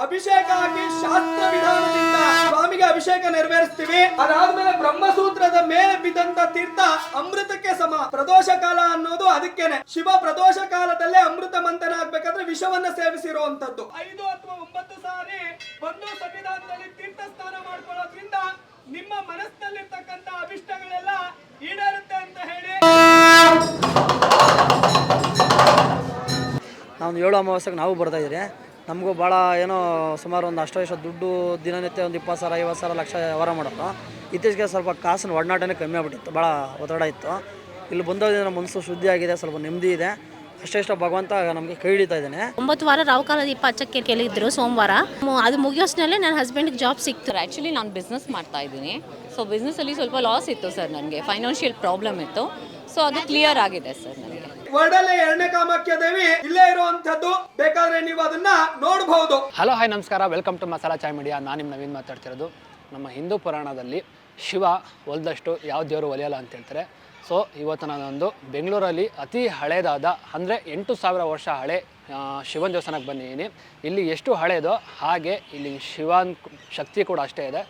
ಅಭಿಷೇಕ ಆಗಿ ಶಾಸ್ತ್ರ ವಿಧಾನದಿಂದ ಸ್ವಾಮಿಗೆ ಅಭಿಷೇಕ ನೆರವೇರಿಸ್ತೀವಿ. ಅದಾದ್ಮೇಲೆ ಬ್ರಹ್ಮಸೂತ್ರದ ಮೇಲೆ ಬಿದ್ದಂತ ತೀರ್ಥ ಅಮೃತಕ್ಕೆ ಸಮ. ಪ್ರದೋಷ ಕಾಲ ಅನ್ನೋದು ಅದಕ್ಕೇನೆ. ಶಿವ ಪ್ರದೋಷ ಕಾಲದಲ್ಲೇ ಅಮೃತ ಮಂಥನ ಆಗ್ಬೇಕಾದ್ರೆ ವಿಷವನ್ನ ಸೇವಿಸಿರುವಂತದ್ದು. 5 ಅಥವಾ 9 ಸಾರಿ ಬಂದು ಸನ್ನಿಧಾನದಲ್ಲಿ ತೀರ್ಥ ಸ್ನಾನ ಮಾಡ್ಕೊಳ್ಳೋದ್ರಿಂದ ನಿಮ್ಮ ಮನಸ್ಸಿನಲ್ಲಿರ್ತಕ್ಕಂಥ ಅಭಿಷ್ಟಗಳೆಲ್ಲ ಈಡೇರುತ್ತೆ ಅಂತ ಹೇಳಿ ನಾವು 7 ಅಮಾವಾಸ್ಯೆಗೆ ನಾವು ಬರ್ತಾ ಇದ್ದೀರಿ. ನಮಗೂ ಭಾಳ ಏನೋ ಸುಮಾರು ಒಂದು ಅಷ್ಟು ದುಡ್ಡು ದಿನನಿತ್ಯ ಒಂದು 20,000 50,000 ಲಕ್ಷ ವ್ಯವಹಾರ ಮಾಡೋದು. ಇತ್ತೀಚೆಗೆ ಸ್ವಲ್ಪ ಕಾಸಿನ ಒಡನಾಟನೇ ಕಮ್ಮಿ ಆಗ್ಬಿಟ್ಟಿತ್ತು, ಭಾಳ ಒತ್ತಡ ಇತ್ತು. ಇಲ್ಲಿ ಬಂದೋದ್ರೆ ನಮ್ಮ ಮನಸ್ಸು ಶುದ್ಧಿ ಆಗಿದೆ, ಸ್ವಲ್ಪ ನೆಮ್ಮದಿ ಇದೆ. ಅಷ್ಟೇ ಭಗವಂತ ನಮಗೆ ಕೈ ಹಿಡಿತಾ ಇದ್ದಾನೆ. 9 ವಾರ ರಾಹುಕಾಲ ದೀಪ ಹಚ್ಚಕ್ಕೆ ಕೇಳಿದ್ರು ಸೋಮವಾರ. ಅದು ಮುಗಿಯೋಷ್ಟರಲ್ಲೇ ನನ್ನ ಹಸ್ಬೆಂಡ್ಗೆ ಜಾಬ್ ಸಿಕ್ತು. ಆ್ಯಕ್ಚುಲಿ ನಾನು ಬಿಸ್ನೆಸ್ ಮಾಡ್ತಾ ಇದ್ದೀನಿ. ಸೊ ಬಿಸ್ನೆಸ್ಸಲ್ಲಿ ಸ್ವಲ್ಪ ಲಾಸ್ ಇತ್ತು ಸರ್, ನನಗೆ ಫೈನಾನ್ಷಿಯಲ್ ಪ್ರಾಬ್ಲಮ್ ಇತ್ತು. ಸೊ ಅದು ಕ್ಲಿಯರ್ ಆಗಿದೆ ಸರ್ ನನಗೆ. ವರ್ಡಲ್ಲಿ 2ನೇ ಕಾಮಾಖ್ಯ ದೇವಿ ಇಲ್ಲೇ ಇರುವಂತದ್ದು, ಬೇಕಾದ್ರೆ ನೀವು ಅದನ್ನ ನೋಡಬಹುದು. ಹಲೋ ಹಾಯ್ ನಮಸ್ಕಾರ, welcome to Masala Chai media. ನಾನು ನಿಮ್ಮ ನವೀನ್ ಮಾತಾಡ್ತಿರೋದು. ನಮ್ಮ ಹಿಂದೂ ಪುರಾಣದಲ್ಲಿ ಶಿವ ಒಲ್ದಷ್ಟು ಯಾವ ದೇವರು ಒಲಿಯಲ್ಲ ಅಂತ ಹೇಳ್ತಾರೆ. ಸೊ ಇವತ್ತು ನಾನೊಂದು ಬೆಂಗಳೂರಲ್ಲಿ ಅತಿ ಹಳೇದಾದ ಅಂದರೆ 8,000 ವರ್ಷ ಹಳೆ ಶಿವನ ದೇವಸ್ಥಾನಕ್ಕೆ ಬಂದಿದ್ದೀನಿ. ಇಲ್ಲಿ ಎಷ್ಟು ಹಳೇದೋ ಹಾಗೆ ಇಲ್ಲಿ ಶಿವನ ಶಕ್ತಿ ಕೂಡ ಅಷ್ಟೇ ಇದೆ.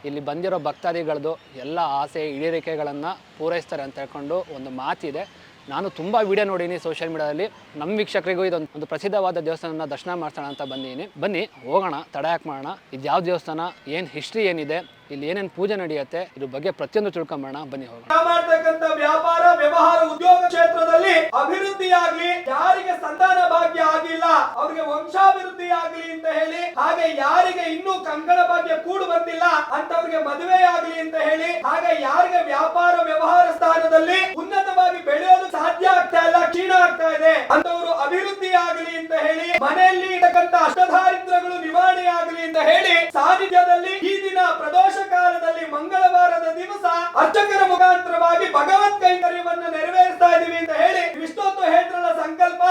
ಇಲ್ಲಿ ಬಂದಿರೋ ಭಕ್ತಾದಿಗಳದ್ದು ಎಲ್ಲ ಆಸೆ ಈಡೇರಿಕೆಗಳನ್ನು ಪೂರೈಸ್ತಾರೆ ಅಂತ ಹೇಳ್ಕೊಂಡು ಒಂದು ಮಾತಿದೆ. ನಾನು ತುಂಬ ವಿಡಿಯೋ ನೋಡೀನಿ ಸೋಷಿಯಲ್ ಮೀಡಿಯಾದಲ್ಲಿ. ನಮ್ಮ ವೀಕ್ಷಕರಿಗೂ ಇದೊಂದು ಪ್ರಸಿದ್ಧವಾದ ದೇವಸ್ಥಾನನ ದರ್ಶನ ಮಾಡ್ಸೋಣ ಅಂತ ಬಂದಿದ್ದೀನಿ. ಬನ್ನಿ ಹೋಗೋಣ, ತಡ ಯಾಕೆ ಮಾಡೋಣ. ಇದು ಯಾವ ದೇವಸ್ಥಾನ, ಏನು ಹಿಸ್ಟ್ರಿ ಏನಿದೆ, ಇಲ್ಲಿ ಏನೇನು ಪೂಜೆ ನಡೆಯುತ್ತೆ, ಇದ್ರ ಬಗ್ಗೆ ಪ್ರತಿಯೊಂದು ತಿಳ್ಕೊಂಬೋಣ. ಬನ್ನಿ ಹೋಗೋಣ. ಮಾಡ್ತಕ್ಕಂಥ ವ್ಯಾಪಾರ ವ್ಯವಹಾರ ಉದ್ಯೋಗ ಕ್ಷೇತ್ರದಲ್ಲಿ ಅಭಿವೃದ್ಧಿ ಆಗ್ಲಿ, ಯಾರಿಗೆ ಸಂತಾನ ಭಾಗ್ಯ ಆಗಿಲ್ಲ ಅವ್ರಿಗೆ ವಂಶಾಭಿವೃದ್ಧಿ ಆಗ್ಲಿ ಅಂತ ಹೇಳಿ, ಹಾಗೆ ಯಾರಿಗೆ ಇನ್ನೂ ಕಂಕಣ ಭಾಗ್ಯ ಕೂಡು ಬಂದಿಲ್ಲ ಅಂತವ್ರಿಗೆ ಮದುವೆ ಆಗ್ಲಿ ಅಂತ ಹೇಳಿ, ಹಾಗೆ ಯಾರಿಗೆ ವ್ಯಾಪಾರ ವ್ಯವಹಾರ ಸ್ಥಾನದಲ್ಲಿ ಉನ್ನತವಾಗಿ ಬೆಳೆಯೋದು ಸಾಧ್ಯ ಆಗ್ತಾ ಇಲ್ಲ, ಕ್ಷೀಣ ಆಗ್ತಾ ಇದೆ ಅಂತವರು ಅಭಿವೃದ್ಧಿ ಆಗಲಿ ಅಂತ ಹೇಳಿ, ಮನೆಯಲ್ಲಿ ಇರತಕ್ಕಂಥ ಅಷ್ಟದಾರಿದ್ರ್ಯಗಳು ನಿವಾರಣೆ ಆಗಲಿ ಅಂತ ಹೇಳಿ ಸಾನ್ನಿಧ್ಯದಲ್ಲಿ ಈ ದಿನ ಪ್ರದೋಷ ಕಾಲದಲ್ಲಿ ಮಂಗಳವಾರದ ದಿವಸ ಅರ್ಚಕರ ಮುಖಾಂತರವಾಗಿ ಭಗವತ್ ಕೈಂಕರ್ಯವನ್ನು ನೆರವೇರಿಸ್ತಾ ಇದೀವಿ ಅಂತ ಹೇಳಿ ವಿಷ್ಣೋತ್ವ ಹೇತ್ರಳ ಸಂಕಲ್ಪ.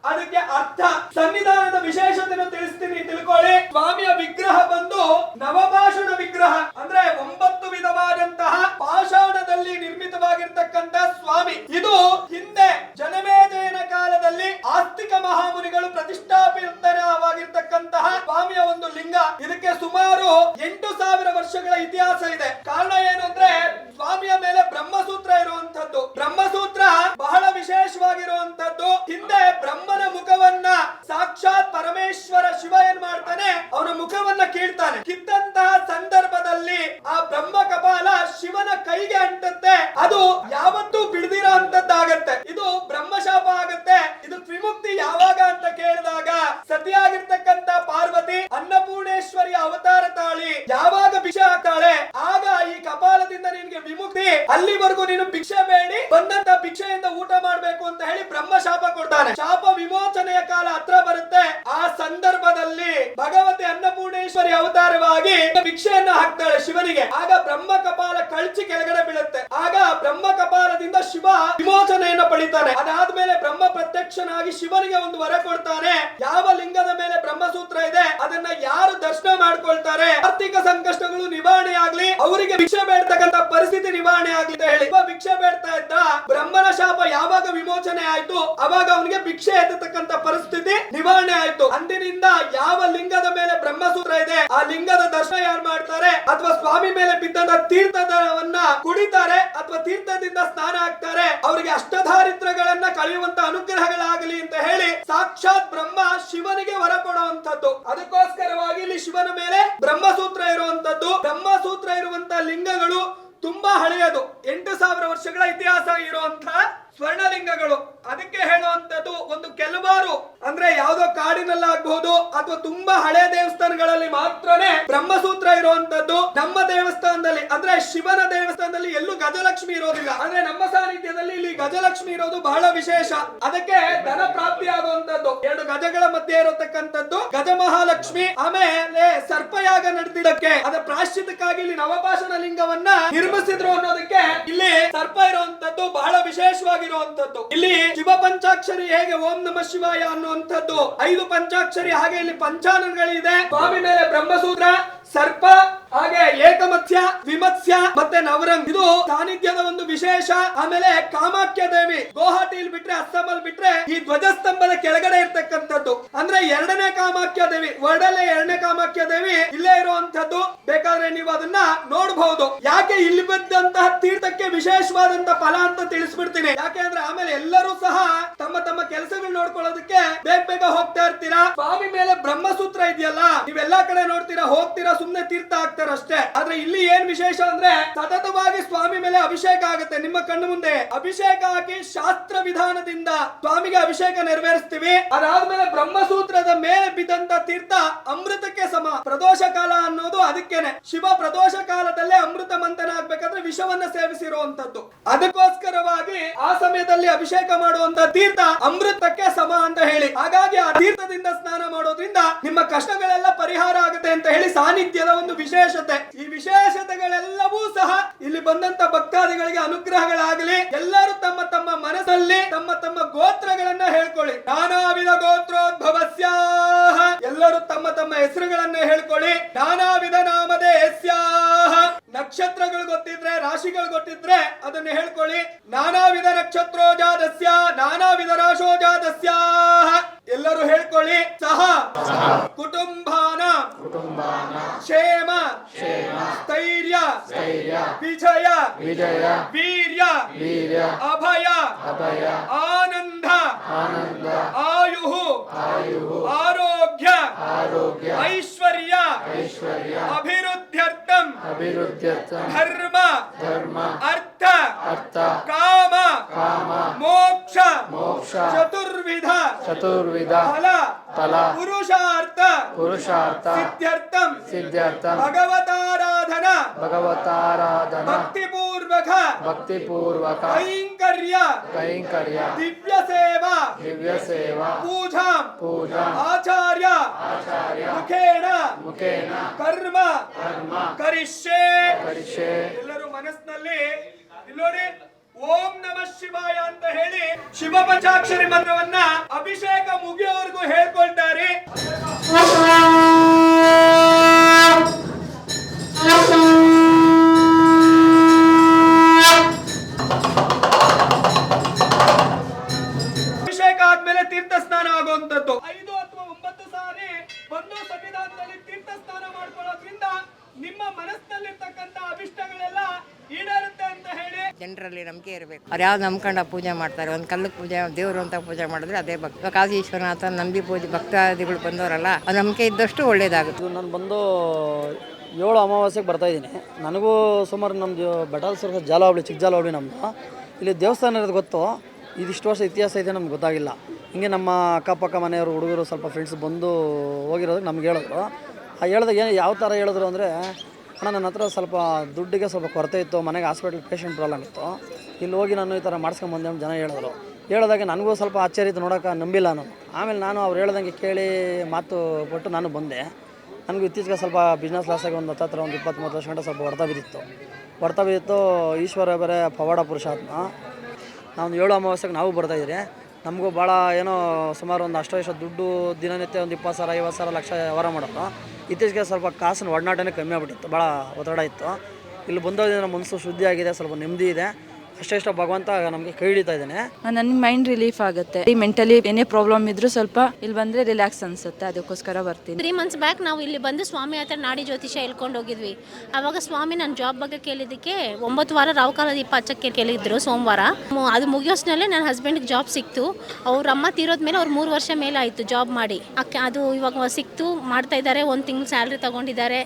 ಅದಕ್ಕೆ ಅರ್ಥ, ಸನ್ನಿಧಾನದ ವಿಶೇಷತೆಯನ್ನು ತಿಳಿಸ್ತೀನಿ, ತಿಳ್ಕೊಳ್ಳಿ. ಸ್ವಾಮಿಯ ವಿಗ್ರಹ ಬಂದು ನವಪಾಷಾಣ ವಿಗ್ರಹ, ಅಂದ್ರೆ 9 ವಿಧವಾದಂತಹ ಪಾಷಾಣದಲ್ಲಿ ನಿರ್ಮಿತವಾಗಿರ್ತಕ್ಕಂಥ ಸ್ವಾಮಿ. ಇದು ಹಿಂದೆ ಜನಮೇಜಯನ ಕಾಲದಲ್ಲಿ ಆಸ್ತಿಕ ಮಹಾಮುನಿಗಳು ಪ್ರತಿಷ್ಠಾಪಿತವಾಗಿರ್ತಕ್ಕಂತಹ ಸ್ವಾಮಿಯ ಒಂದು ಲಿಂಗ. ಇದಕ್ಕೆ ಸುಮಾರು 8,000 ವರ್ಷಗಳ ಇತಿಹಾಸ ಇದೆ. ಕಾರಣ ಏನು ಅಂದ್ರೆ ಸ್ವಾಮಿಯ ಮೇಲೆ ಬ್ರಹ್ಮಸೂತ್ರ ಇರುವಂತದ್ದು. ಬ್ರಹ್ಮಸೂತ್ರ ಬಹಳ ವಿಶೇಷವಾಗಿರುವಂತದ್ದು. ಹಿಂದೆ ಬ್ರಹ್ಮನ ಮುಖವನ್ನ ಸಾಕ್ಷಾತ್ ಪರಮೇಶ್ವರ ಶಿವ ಏನ್ ಮಾಡ್ತಾನೆ, ಅವನ ಮುಖವನ್ನ ಕೀಳ್ತಾನೆ. ಕಿತ್ತಂತಹ ಸಂದರ್ಭದಲ್ಲಿ ಆ ಬ್ರಹ್ಮ ಕಪಾಲ ಶಿವನ ಕೈಗೆ ಅಂಟುತ್ತೆ. ಅದು ಯಾವತ್ತೂ ಬಿಡದಿರೋ ಅಂತದ್ದಾಗತ್ತೆ. ಇದು ಬ್ರಹ್ಮಶಾಪ ಆಗತ್ತೆ. ಇದು ವಿಮುಕ್ತಿ ಯಾವಾಗ ಅಂತ ಕೇಳಿದಾಗ ಸತಿಯಾಗಿರ್ತಕ್ಕಂಥ ಪಾರ್ವತಿ ಅನ್ನಪೂರ್ಣೇಶ್ವರಿಯ ಅವತಾರ ತಾಳಿ ಯಾವಾಗ ಭಿಕ್ಷೆ ಹಾಕ್ತಾಳೆ, ಆಗ ಈ ಕಪಾಲದಿಂದ ನಿನಗೆ ವಿಮುಕ್ತಿ, ಅಲ್ಲಿವರೆಗೂ ನೀನು ಭಿಕ್ಷೆ ಬೇಡಿ, ಬಂದಂತ ಭಿಕ್ಷೆಯಿಂದ ಊಟ ಮಾಡ್ಬೇಕು ಅಂತ ಹೇಳಿ ಬ್ರಹ್ಮ ಶಾಪ ಕೊಡ್ತಾನೆ. ಶಾಪ ವಿಮೋಚನೆಯ ಕಾಲ ಹತ್ರ ಬರುತ್ತೆ. ಆ ಸಂದರ್ಭದಲ್ಲಿ ಭಗವತಿ ಅನ್ನಪೂರ್ಣೇಶ್ವರಿ ಅವತಾರವಾಗಿ ಭಿಕ್ಷೆಯನ್ನು ಹಾಕ್ತಾಳೆ ಶಿವನಿಗೆ. ಆಗ ಬ್ರಹ್ಮ ಕಪಾಲ ಕಳಚಿ ಕೆಳಗಡೆ ಬೀಳುತ್ತೆ. ಆಗ ಬ್ರಹ್ಮ ಕಪಾಲದಿಂದ ಶಿವ ವಿಮೋಚನೆಯನ್ನು ಪಡಿತಾನೆ. ಅದಾದ್ಮೇಲೆ ಬ್ರಹ್ಮ ಪ್ರತ್ಯಕ್ಷನಾಗಿ ಶಿವನಿಗೆ ಒಂದು ವರ ಕೊಡ್ತಾನೆ. ಯಾವ ಲಿಂಗದ ಮೇಲೆ ಬ್ರಹ್ಮಸೂತ್ರ ಇದೆ ಅದನ್ನ ಯಾರು ದರ್ಶನ ಮಾಡ್ಕೊಳ್ತಾರೆ, ಆರ್ಥಿಕ ಸಂಕಷ್ಟಗಳು ನಿವಾರಣೆ ಆಗ್ಲಿ, ಅವರಿಗೆ ಭಿಕ್ಷೆ ಬೇಡ್ತಕ್ಕಂಥ ಪರಿಸ್ಥಿತಿ ನಿವಾರಣೆ ಆಗ್ಲಿ ಅಂತ ಹೇಳಿ ಭಿಕ್ಷೆ ಬೇಡ್ತಾ ಇದ್ದ. ಬ್ರಹ್ಮನ ಶಾಪ ಯಾವಾಗ ವಿಮೋಚನೆ ಆಯ್ತು, ಅವಾಗ ಅವನಿಗೆ ಭಿಕ್ಷೆ ಎತ್ತತಕ್ಕಂಥ ಪರಿಸ್ಥಿತಿ ನಿವಾರಣೆ ಆಯ್ತು. ಅಂದಿನಿಂದ ಯಾವ ಲಿಂಗದ ಮೇಲೆ ಬ್ರಹ್ಮಸೂತ್ರ ಇದೆ ಆ ಲಿಂಗದ ದರ್ಶನ ಯಾರು ಮಾಡ್ತಾರೆ, ಅಥವಾ ಸ್ವಾಮಿ ಮೇಲೆ ಬಿದ್ದಂತ ತೀರ್ಥವನ್ನ ಕುಡಿತಾರೆ, ಅಥವಾ ತೀರ್ಥದಿಂದ ಸ್ನಾನ ಆಗ್ತಾರೆ, ಅವರಿಗೆ ಅಷ್ಟದಾರಿದ್ರ್ಯಗಳನ್ನ ಕಳೆಯುವಂತ ಅನುಗ್ರಹಗಳಾಗಲಿ ಅಂತ ಹೇಳಿ ಸಾಕ್ಷಾತ್ ಬ್ರಹ್ಮ ಶಿವನಿಗೆ ವರ ಕೊಡುವಂತದ್ದು. ಅದಕ್ಕೋಸ್ಕರವಾಗಿ ಇಲ್ಲಿ ಶಿವನ ಮೇಲೆ ಬ್ರಹ್ಮಸೂತ್ರ ಇರುವಂತದ್ದು. ಬ್ರಹ್ಮಸೂತ್ರ ಇರುವಂತ ಲಿಂಗಗಳು ತುಂಬಾ ಹಳೆಯದು, 8,000 ವರ್ಷಗಳ ಇತಿಹಾಸ ಇರುವಂತಹ ಸ್ವರ್ಣಲಿಂಗಗಳು. ಅದಕ್ಕೆ ಹೇಳುವಂತದ್ದು ಒಂದು ಕೆಲವಾರು ಅಂದ್ರೆ ಯಾವುದೋ ಕಾಡಿನಲ್ಲಾಗಬಹುದು ಅಥವಾ ತುಂಬಾ ಹಳೆ ದೇವಸ್ಥಾನಗಳಲ್ಲಿ ಮಾತ್ರನೇ ಬ್ರಹ್ಮಸೂತ್ರ ಇರುವಂತದ್ದು. ನಮ್ಮ ದೇವಸ್ಥಾನದಲ್ಲಿ ಅಂದ್ರೆ ಶಿವನ ದೇವಸ್ಥಾನದಲ್ಲಿ ಎಲ್ಲೂ ಗಜಲಕ್ಷ್ಮಿ ಇರೋದಿಲ್ಲ. ಅಂದ್ರೆ ನಮ್ಮ ಸಾನ್ನಿಧ್ಯದಲ್ಲಿ ಇಲ್ಲಿ ಗಜಲಕ್ಷ್ಮಿ ಇರೋದು ಬಹಳ ವಿಶೇಷ. ಅದಕ್ಕೆ ಧನ ಪ್ರಾಪ್ತಿ ಆಗುವಂತದ್ದು. 2 ಗಜಗಳ ಮಧ್ಯೆ ಇರತಕ್ಕಂಥದ್ದು ಗಜ ಮಹಾಲಕ್ಷ್ಮಿ. ಆಮೇಲೆ ಸರ್ಪಯಾಗ ನಡೆದಿದ್ದಕ್ಕೆ ಅದರ ಪ್ರಾಶ್ಚಿತಕ್ಕಾಗಿ ಇಲ್ಲಿ ನವಪಾಷಾಣ ಲಿಂಗವನ್ನ ನಿರ್ಮಿಸಿದ್ರು ಅನ್ನೋದಕ್ಕೆ ಇಲ್ಲಿ ಸರ್ಪ ಇರುವಂತದ್ದು ಬಹಳ ವಿಶೇಷವಾಗಿರುವಂತದ್ದು. ಇಲ್ಲಿ ಶಿವ ಪಂಚಾಕ್ಷರಿ ಹೇಗೆ ಓಂ ನಮಃ ಶಿವಾಯ ಅನ್ನುವಂಥದ್ದು 5 ಪಂಚಾಕ್ಷರಿ, ಹಾಗೆ ಇಲ್ಲಿ ಪಂಚಾನನಗಳಿದೆ. ಸ್ವಾಮಿ ಮೇಲೆ ಬ್ರಹ್ಮಸೂತ್ರ, ಸರ್ಪ, ಹಾಗೆ ಏಕಮತ್ಸ್ಯ, ವಿಮತ್ಸ್ಯ ಮತ್ತೆ ನವರಂಗ್ ಇದು ಸಾನ್ನಿಧ್ಯದ ಒಂದು ವಿಶೇಷ. ಆಮೇಲೆ ಕಾಮಾಖ್ಯ ದೇವಿ ಗುವಾಹಟಿಯಲ್ಲಿ ಬಿಟ್ರೆ, ಅಸ್ಸಾಮಲ್ಲಿ ಬಿಟ್ರೆ ಈ ಧ್ವಜಸ್ತಂಭದ ಕೆಳಗಡೆ ಇರ್ತಕ್ಕಂಥದ್ದು. ಅಂದ್ರೆ ಎರಡನೇ ಕಾಮಾಖ್ಯ ದೇವಿ, ವರ್ಡಲ್ಲೇ ಎರಡನೇ ಕಾಮಾಖ್ಯ ದೇವಿ ಇಲ್ಲೇ ಇರುವಂತದ್ದು. ಬೇಕಾದ್ರೆ ನೀವು ಅದನ್ನ ನೋಡಬಹುದು. ಯಾಕೆ ಇಲ್ಲಿ ಬಂದಂತಹ ತೀರ್ಥಕ್ಕೆ ವಿಶೇಷವಾದಂತ ಫಲ ಅಂತ ತಿಳಿಸ್ಬಿಡ್ತೀನಿ. ಯಾಕೆ ಅಂದ್ರೆ ಆಮೇಲೆ ಎಲ್ಲರೂ ಸಹ ತಮ್ಮ ತಮ್ಮ ಕೆಲಸಗಳು ನೋಡ್ಕೊಳ್ಳೋದಕ್ಕೆ ಬೇಗ ಬೇಗ ಹೋಗ್ತಾ ಇರ್ತೀರಾ. ಸ್ವಾಮಿ ಮೇಲೆ ಬ್ರಹ್ಮಸೂತ್ರ ಇದೆಯಲ್ಲ, ನೀವೆಲ್ಲಾ ಕಡೆ ನೋಡ್ತೀರಾ, ಹೋಗ್ತೀರಾ, ಸುಮ್ನೆ ತೀರ್ಥ ಹಾಕ್ತಾರ ಅಷ್ಟೇ. ಆದ್ರೆ ಇಲ್ಲಿ ಏನ್ ವಿಶೇಷ ಅಂದ್ರೆ ಸತತವಾಗಿ ಸ್ವಾಮಿ ಮೇಲೆ ಅಭಿಷೇಕ ಆಗುತ್ತೆ. ನಿಮ್ಮ ಕಣ್ಣು ಮುಂದೆ ಅಭಿಷೇಕ ಹಾಕಿ ಶಾಸ್ತ್ರ ವಿಧಾನದಿಂದ ಸ್ವಾಮಿಗೆ ಅಭಿಷೇಕ ನೆರವೇರಿಸ್ತೀವಿ. ಅದಾದ್ಮೇಲೆ ಬ್ರಹ್ಮಸೂತ್ರದ ಮೇಲೆ ಬಿದ್ದಂತ ತೀರ್ಥ ಅಮೃತಕ್ಕೆ ಸಮ. ಪ್ರದೋಷ ಕಾಲ ಅನ್ನೋದು ಅದಕ್ಕೇನೆ. ಶಿವ ಪ್ರದೋಷ ಕಾಲದಲ್ಲೇ ಅಮೃತ ಮಂಥನ ಆಗ್ಬೇಕಾದ್ರೆ ವಿಷವನ್ನ ಸೇವಿಸಿರುವಂತದ್ದು. ಅದಕ್ಕೋಸ್ಕರವಾಗಿ ಆ ಸಮಯದಲ್ಲಿ ಅಭಿಷೇಕ ಮಾಡುವಂತ ತೀರ್ಥ ಅಮೃತಕ್ಕೆ ಸಮ ಅಂತ ಹೇಳಿ. ಹಾಗಾಗಿ ಆ ತೀರ್ಥದಿಂದ ಸ್ನಾನ ಮಾಡೋದ್ರಿಂದ ನಿಮ್ಮ ಕಷ್ಟಗಳೆಲ್ಲ ಪರಿಹಾರ ಆಗುತ್ತೆ ಅಂತ ಹೇಳಿ ಸಾನ್ನಿಧ್ಯದ ಒಂದು ವಿಶೇಷತೆ. ಈ ವಿಶೇಷತೆಗಳೆಲ್ಲವೂ ಸಹ ಇಲ್ಲಿ ಬಂದಂತ ಭಕ್ತಾದಿಗಳಿಗೆ ಅನುಗ್ರಹಗಳಾಗಲಿ. ಎಲ್ಲರೂ ತಮ್ಮ ತಮ್ಮ ಮನಸ್ಸಲ್ಲಿ ತಮ್ಮ ತಮ್ಮ ಗೋತ್ರಗಳನ್ನ ಹೇಳ್ಕೊಳ್ಳಿ. ನಾನಾ ವಿಧ ಗೋತ್ರೋದ್ಭವಸ್ಯ, ಎಲ್ಲರೂ ತಮ್ಮ ತಮ್ಮ ಹೆಸರುಗಳನ್ನ ಹೇಳ್ಕೊಳ್ಳಿ. ನಾನಾ ವಿಧ ನಾಮಧೇಯಸ್ಯ, ನಕ್ಷತ್ರಗಳು ಗೊತ್ತಿದ್ರೆ, ರಾಶಿಗಳು ಗೊತ್ತಿದ್ರೆ ಅದನ್ನ ಹೇಳ್ಕೊಳ್ಳಿ. ನಾನಾ ವಿಧ ನಕ್ಷತ್ರೋಜಾತಸ್ಯ, ನಾನಾ ವಿಧ ರಾಶೋಜಾತಸ್ಯ, ಎಲ್ಲರೂ ಹೇಳ್ಕೊಳ್ಳಿ. ಸಹ ಕುಟುಂಬಾನ ಕ್ಷೇಮ ಸ್ಥೈರ್ಯ ವಿಜಯ ವೀರ್ಯ ಅಭಯ ಆನಂದ ಆಯು ಆರೋಗ್ಯ ಐಶ್ವರ್ಯ ಅಭಿವೃದ್ಧ್ಯರ್ಥಂ ಧರ್ಮ ಅರ್ಥ ಕಾಮ ಮೋಕ್ಷ ಚತುರ್ವಿಧ ಫಲ ಪುರುಷಾರ್ಥ ಸಿದ್ಧ್ಯರ್ಥಂ ಭಗವತಾರಾಧನಾ ಭಕ್ತಿಪೂರ್ವಕ ಕೈಂಕರ್ಯ ದಿವ್ಯ ಸೇವಾ ಪೂಜಾ ಆಚಾರ್ಯ ಮುಖೇನ ಕರ್ಮ ಕರಿಷ್ಯೆ. ಎಲ್ಲರೂ ಮನಸ್ಸಿನಲ್ಲಿ ನೋಡಿ ಓಂ ನಮಃ ಶಿವಾಯ ಅಂತ ಹೇಳಿ ಶಿವ ಪಂಚಾಕ್ಷರಿ ಮಂತ್ರವನ್ನ ಅಭಿಷೇಕ ಮುಗಿಯೋವರೆಗೂ ಹೇಳ್ಕೊಳ್ತಾರೆ. ಅಭಿಷೇಕ ಆದ್ಮೇಲೆ ತೀರ್ಥ ಸ್ನಾನ ಆಗುವಂತದ್ದು 5 ಅಥವಾ 9 ಸಾರಿ ಬಂದು ಸನ್ನಿಧಾನದಲ್ಲಿ ತೀರ್ಥ ಸ್ನಾನ ಮಾಡ್ಕೊಳ್ಳೋದ್ರಿಂದ ನಿಮ್ಮ ಮನಸ್ಸಿನಲ್ಲಿರ್ತಕ್ಕಂಥ ಅಭಿಷ್ಟಗಳೆಲ್ಲ ಈಡೇರುತ್ತೆ ಅಂತ ಹೇಳಿ ಜನರಲ್ಲಿ ನಂಬಿಕೆ ಇರಬೇಕು. ಅವ್ರು ಯಾವ್ದು ನಂಬ್ಕೊಂಡು ಪೂಜೆ ಮಾಡ್ತಾರೆ. ಒಂದು ಕಲ್ಲಕ್ಕೆ ಪೂಜೆ, ದೇವರು ಅಂತ ಪೂಜೆ ಮಾಡಿದ್ರೆ ಅದೇ ಭಕ್ತ. ಕಾಶಿ ವಿಶ್ವನಾಥ ನಂಬಿ ಪೂಜೆ ಭಕ್ತಾದಿಗಳು ಬಂದವರಲ್ಲ, ಅದು ನಂಬಿಕೆ ಇದ್ದಷ್ಟು ಒಳ್ಳೇದಾಗುತ್ತೆ. ನಾನು ಬಂದು 7 ಅಮಾವಾಸ್ಯೆಗೆ ಬರ್ತಾಯಿದ್ದೀನಿ. ನನಗೂ ಸುಮಾರು ನಮ್ಮದು ಬೆಟಾಲ್ ಸರ್ಕಲ್ ಜಾಲವಾಬಳಿ, ಚಿಕ್ಕ ಜಾಲವಾಬಳಿ ನಮ್ಮದು. ಇಲ್ಲಿ ದೇವಸ್ಥಾನ ಇರೋದು ಗೊತ್ತು, ಇದಿಷ್ಟು ವರ್ಷ ಇತಿಹಾಸ ಇದೆ ನಮ್ಗೆ ಗೊತ್ತಾಗಿಲ್ಲ. ಹಿಂಗೆ ನಮ್ಮ ಅಕ್ಕಪಕ್ಕ ಮನೆಯವರು ಹುಡುಗರು ಸ್ವಲ್ಪ ಫ್ರೆಂಡ್ಸ್ ಬಂದು ಹೋಗಿರೋದಕ್ಕೆ ನಮ್ಗೆ ಹೇಳಿದ್ರು. ಹೇಳಿದಾಗ ಏನು ಯಾವ ಥರ ಹೇಳಿದ್ರು ಅಂದರೆ, ಅಣ್ಣ ನನ್ನ ಹತ್ರ ಸ್ವಲ್ಪ ದುಡ್ಡಿಗೆ ಸ್ವಲ್ಪ ಕೊರತೆ ಇತ್ತು, ಮನೆಗೆ ಹಾಸ್ಪಿಟ್ಲ್ ಪೇಷಂಟ್ ಪ್ರಾಬ್ಲಮ್ ಇತ್ತು, ಇಲ್ಲಿ ಹೋಗಿ ನಾನು ಈ ಥರ ಮಾಡಿಸ್ಕೊಂಬಂದೆ ಅಂತ ಜನ ಹೇಳಿದ್ರು. ಹೇಳಿದಾಗ ನನಗೂ ಸ್ವಲ್ಪ ಆಶ್ಚರ್ಯ ಇತ್ತು, ನೋಡೋಕೆ ನಂಬಿಲ್ಲ ನಾನು. ಆಮೇಲೆ ನಾನು ಅವ್ರು ಹೇಳ್ದಂಗೆ ಕೇಳಿ ಮಾತು ಕೊಟ್ಟು ನಾನು ಬಂದೆ. ನನಗೂ ಇತ್ತೀಚೆಗೆ ಸ್ವಲ್ಪ ಬಿಸ್ನೆಸ್ ಲಾಸಾಗಿ ಒಂದು 20-30 ವರ್ಷ ಗಂಟೆ ಸ್ವಲ್ಪ ಹೊಡೆತ ಬಿದ್ದಿತ್ತು. ಈಶ್ವರ ಬೇರೆ ಪವಾಡ ಪುರುಷಾತ್ಮ. ನಾವು 7 ಅಮಾವಾಸ್ಯೆಗೆ ನಾವು ಬರ್ತಾಯಿದ್ದೀರಿ. ನಮಗೂ ಭಾಳ ಏನೋ ಸುಮಾರು ಒಂದು ಅಷ್ಟು ದುಡ್ಡು ದಿನನಿತ್ಯ ಒಂದು 20,000 50,000 ಲಕ್ಷ ವ್ಯವಹಾರ ಮಾಡೋದು. ಇತ್ತೀಚೆಗೆ ಸ್ವಲ್ಪ ಕಾಸಿನ ಒಡನಾಟನೇ ಕಮ್ಮಿ ಆಗಿಬಿಟ್ಟಿತ್ತು, ಭಾಳ ಒತ್ತಡ ಇತ್ತು. ಇಲ್ಲಿ ಬಂದೋದ್ರಿಂದ ಮನಸ್ಸು ಶುದ್ಧಿ ಆಗಿದೆ, ಸ್ವಲ್ಪ ನೆಮ್ಮದಿ ಇದೆ. ಅಷ್ಟೇ ಭಗವಂತ ನಮಗೆ ಕೈ ಹಿಡಿತಾ ಇದ್ದಾನೆ. ನನ್ನ ಮೈಂಡ್ ರಿಲೀಫ್ ಆಗುತ್ತೆ. ಮೆಂಟಲಿ ಏನೇ ಪ್ರಾಬ್ಲಮ್ ಇದ್ರೂ ಸ್ವಲ್ಪ ಇಲ್ಲಿ ಬಂದರೆ ರಿಲ್ಯಾಕ್ಸ್ ಅನಿಸುತ್ತೆ, ಅದಕ್ಕೋಸ್ಕರ ಬರ್ತೀನಿ. 3 months ಬ್ಯಾಕ್ ನಾವು ಇಲ್ಲಿ ಬಂದು ಸ್ವಾಮಿ ಹತ್ರ ನಾಡಿ ಜ್ಯೋತಿಷ್ಯ ಹೇಳ್ಕೊಂಡು ಹೋಗಿದ್ವಿ. ಆವಾಗ ಸ್ವಾಮಿ ನನ್ನ ಜಾಬ್ ಬಗ್ಗೆ ಕೇಳಿದ್ದಕ್ಕೆ 9 ವಾರ ರಾಹುಕಾಲ ದೀಪ ಹಚ್ಚಕ್ಕೆ ಕೇಳಿದ್ರು ಸೋಮವಾರ. ಅದು ಮುಗಿಯೋಷ್ಟ್ರಲ್ಲೇ ನನ್ನ ಹಸ್ಬೆಂಡ್ಗೆ ಜಾಬ್ ಸಿಕ್ತು. ಅವ್ರ ಅಮ್ಮ ತೀರೋದ್ಮೇಲೆ ಅವ್ರು 3 ವರ್ಷ ಮೇಲೆ ಆಯಿತು ಜಾಬ್ ಮಾಡಿ. ಅದು ಇವಾಗ ಸಿಕ್ತು, ಮಾಡ್ತಾ ಇದ್ದಾರೆ. 1 ತಿಂಗಳು ಸ್ಯಾಲ್ರಿ ತಗೊಂಡಿದ್ದಾರೆ.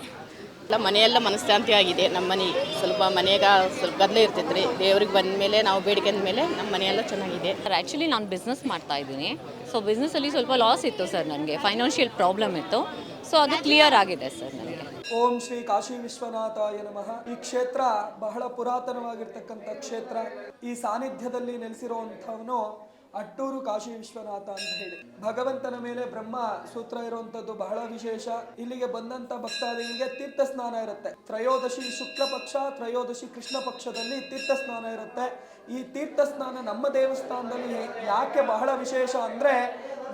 ಮನೆಯೆಲ್ಲ ಮನಃಶಾಂತಿ ಆಗಿದೆ. ನಮ್ಮ ಮನೆ ಸ್ವಲ್ಪ ಮನೆಯಾಗ ಸ್ವಲ್ಪ ಗದ್ದಲ ಇರ್ತಿತ್ತು ರೀ. ದೇವ್ರಿಗೆ ಬಂದ ಮೇಲೆ ನಾವು ಬೇಡಿಕೆ ಮೇಲೆ ನಮ್ಮ ಮನೆಯೆಲ್ಲ ಚೆನ್ನಾಗಿದೆ. ಆ್ಯಕ್ಚುಲಿ ನಾನು ಬಿಸ್ನೆಸ್ ಮಾಡ್ತಾ ಇದ್ದೀನಿ. ಸೊ ಬಿಸ್ನೆಸ್ಸಲ್ಲಿ ಸ್ವಲ್ಪ ಲಾಸ್ ಇತ್ತು ಸರ್, ನನಗೆ ಫೈನಾನ್ಷಿಯಲ್ ಪ್ರಾಬ್ಲಮ್ ಇತ್ತು. ಸೊ ಅದು ಕ್ಲಿಯರ್ ಆಗಿದೆ ಸರ್ ನನಗೆ. ಓಂ ಶ್ರೀ ಕಾಶಿ ವಿಶ್ವನಾಥಾಯ ನಮಃ. ಈ ಕ್ಷೇತ್ರ ಬಹಳ ಪುರಾತನವಾಗಿರ್ತಕ್ಕಂಥ ಕ್ಷೇತ್ರ. ಈ ಸಾನ್ನಿಧ್ಯದಲ್ಲಿ ನೆಲೆಸಿರುವಂಥವನು ಅಟ್ಟೂರು ಕಾಶಿ ವಿಶ್ವನಾಥ ಅಂತ ಹೇಳಿ. ಭಗವಂತನ ಮೇಲೆ ಬ್ರಹ್ಮ ಸೂತ್ರ ಇರುವಂತದ್ದು ಬಹಳ ವಿಶೇಷ. ಇಲ್ಲಿಗೆ ಬಂದಂತ ಭಕ್ತಾದಿಗಳಿಗೆ ತೀರ್ಥ ಸ್ನಾನ ಇರುತ್ತೆ. ತ್ರಯೋದಶಿ ಶುಕ್ಲ ಪಕ್ಷ, ತ್ರಯೋದಶಿ ಕೃಷ್ಣ ಪಕ್ಷದಲ್ಲಿ ತೀರ್ಥ ಸ್ನಾನ ಇರುತ್ತೆ. ಈ ತೀರ್ಥ ಸ್ನಾನ ನಮ್ಮ ದೇವಸ್ಥಾನದಲ್ಲಿ ಯಾಕೆ ಬಹಳ ವಿಶೇಷ ಅಂದ್ರೆ,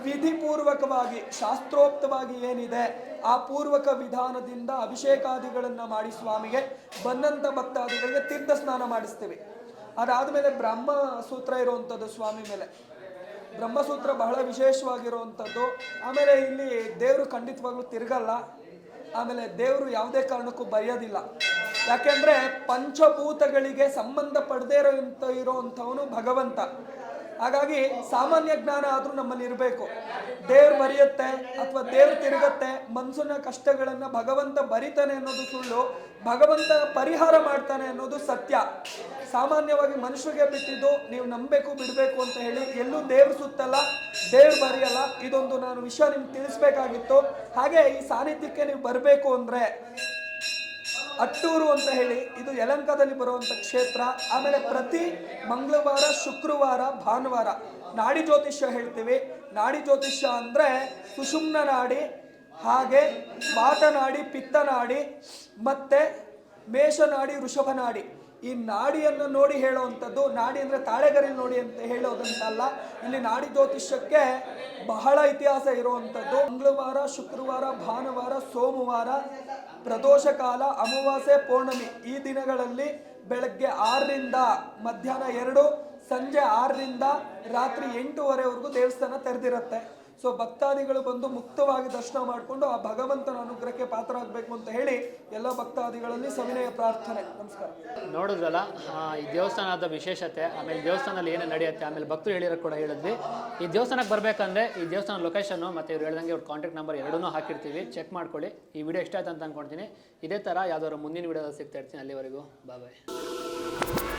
ವಿಧಿಪೂರ್ವಕವಾಗಿ ಶಾಸ್ತ್ರೋಕ್ತವಾಗಿ ಏನಿದೆ ಆ ಪೂರ್ವಕ ವಿಧಾನದಿಂದ ಅಭಿಷೇಕಾದಿಗಳನ್ನ ಮಾಡಿ ಸ್ವಾಮಿಗೆ ಬಂದಂತ ಭಕ್ತಾದಿಗಳಿಗೆ ತೀರ್ಥ ಸ್ನಾನ ಮಾಡಿಸ್ತೀವಿ. ಅದಾದ್ಮೇಲೆ ಬ್ರಹ್ಮ ಸೂತ್ರ ಇರುವಂಥದ್ದು ಸ್ವಾಮಿ ಮೇಲೆ. ಬ್ರಹ್ಮಸೂತ್ರ ಬಹಳ ವಿಶೇಷವಾಗಿರುವಂಥದ್ದು. ಆಮೇಲೆ ಇಲ್ಲಿ ದೇವರು ಖಂಡಿತವಾಗ್ಲೂ ತಿರುಗಲ್ಲ. ಆಮೇಲೆ ದೇವರು ಯಾವುದೇ ಕಾರಣಕ್ಕೂ ಬರೆಯೋದಿಲ್ಲ. ಯಾಕೆಂದ್ರೆ ಪಂಚಭೂತಗಳಿಗೆ ಸಂಬಂಧ ಪಡದೇ ಇರೋಂಥವನು ಭಗವಂತ. ಹಾಗಾಗಿ ಸಾಮಾನ್ಯ ಜ್ಞಾನ ಆದ್ರೂ ನಮ್ಮಲ್ಲಿ ಇರಬೇಕು. ದೇವ್ರು ಬರೆಯುತ್ತೆ ಅಥವಾ ದೇವ್ರು ತಿರುಗತ್ತೆ, ಮನ್ಸಿನ ಕಷ್ಟಗಳನ್ನ ಭಗವಂತ ಬರಿತಾನೆ ಅನ್ನೋದು ಸುಳ್ಳು, ಭಗವಂತ ಪರಿಹಾರ ಮಾಡ್ತಾನೆ ಅನ್ನೋದು ಸತ್ಯ. ಸಾಮಾನ್ಯವಾಗಿ ಮನುಷ್ಯರಿಗೆ ಬಿಟ್ಟಿದ್ದು, ನೀವು ನಂಬಬೇಕು ಬಿಡಬೇಕು ಅಂತ ಹೇಳಿ ಎಲ್ಲೂ ದೇವ್ರು ಸುತ್ತಲ್ಲ, ದೇವ್ರು ಬರೆಯಲ್ಲ. ಇದೊಂದು ನಾನು ವಿಷಯ ನಿಮ್ಗೆ ತಿಳಿಸ್ಬೇಕಾಗಿತ್ತು. ಹಾಗೆ ಈ ಸಾನ್ನಿಧ್ಯಕ್ಕೆ ನೀವು ಬರಬೇಕು ಅಂದ್ರೆ ಅಟ್ಟೂರು ಅಂತ ಹೇಳಿ, ಇದು ಯಲಹಂಕದಲ್ಲಿ ಬರುವಂಥ ಕ್ಷೇತ್ರ. ಆಮೇಲೆ ಪ್ರತಿ ಮಂಗಳವಾರ, ಶುಕ್ರವಾರ, ಭಾನುವಾರ ನಾಡಿ ಜ್ಯೋತಿಷ್ಯ ಹೇಳ್ತೀವಿ. ನಾಡಿ ಜ್ಯೋತಿಷ್ಯ ಅಂದ್ರೆ ಸುಷುಮ್ನ ನಾಡಿ, ಹಾಗೆ ವಾತನಾಡಿ, ಪಿತ್ತನಾಡಿ, ಮತ್ತೆ ಮೇಷನಾಡಿ, ವೃಷಭ ನಾಡಿ. ಈ ನಾಡಿಯನ್ನು ನೋಡಿ ಹೇಳುವಂಥದ್ದು. ನಾಡಿ ಅಂದ್ರೆ ತಾಳೆಗರಿ ನೋಡಿ ಅಂತ ಹೇಳೋದಂತಲ್ಲ. ಇಲ್ಲಿ ನಾಡಿ ಜ್ಯೋತಿಷ್ಯಕ್ಕೆ ಬಹಳ ಇತಿಹಾಸ ಇರುವಂಥದ್ದು. ಮಂಗಳವಾರ, ಶುಕ್ರವಾರ, ಭಾನುವಾರ, ಸೋಮವಾರ, ಪ್ರದೋಷ ಕಾಲ, ಅಮಾವಾಸ್ಯೆ, ಪೌರ್ಣಮಿ ಈ ದಿನಗಳಲ್ಲಿ ಬೆಳಗ್ಗೆ 6ರಿಂದ ಮಧ್ಯಾಹ್ನ 2, ಸಂಜೆ 6ರಿಂದ ರಾತ್ರಿ 8ವರೆವರೆಗೂ ದೇವಸ್ಥಾನ ತೆರೆದಿರುತ್ತೆ. ಸೊ ಭಕ್ತಾದಿಗಳು ಬಂದು ಮುಕ್ತವಾಗಿ ದರ್ಶನ ಮಾಡಿಕೊಂಡು ಆ ಭಗವಂತನ ಅನುಗ್ರಹಕ್ಕೆ ಪಾತ್ರರಾಗಬೇಕು ಅಂತ ಹೇಳಿ ಎಲ್ಲ ಭಕ್ತಾದಿಗಳಲ್ಲಿ ಸವಿನಯ ಪ್ರಾರ್ಥನೆ. ನಮಸ್ಕಾರ. ನೋಡಿದ್ರಲ್ಲ ಈ ದೇವಸ್ಥಾನದ ವಿಶೇಷತೆ, ಆಮೇಲೆ ದೇವಸ್ಥಾನದಲ್ಲಿ ಏನೇ ನಡೆಯುತ್ತೆ, ಆಮೇಲೆ ಭಕ್ತರು ಹೇಳಿರೋ ಕೂಡ ಹೇಳಿದ್ವಿ. ಈ ದೇವಸ್ಥಾನಕ್ಕೆ ಬರಬೇಕಂದ್ರೆ ಈ ದೇವಸ್ಥಾನ ಲೊಕೇಶನ್ನು ಮತ್ತು ಇವ್ರು ಹೇಳ್ದಂಗೆ ಇವ್ರ ಕಾಂಟ್ಯಾಕ್ಟ್ ನಂಬರ್ ಎರಡನ್ನೂ ಹಾಕಿರ್ತೀವಿ, ಚೆಕ್ ಮಾಡ್ಕೊಳ್ಳಿ. ಈ ವಿಡಿಯೋ ಇಷ್ಟ ಆಯ್ತು ಅಂತ ಅಂದ್ಕೊಳ್ತೀನಿ. ಇದೇ ಥರ ಯಾವುದಾದ್ರು ಮುಂದಿನ ವಿಡಿಯೋದಲ್ಲಿ ಸಿಗ್ತಾ ಇರ್ತೀನಿ. ಅಲ್ಲಿವರೆಗೂ ಬಾಯ್.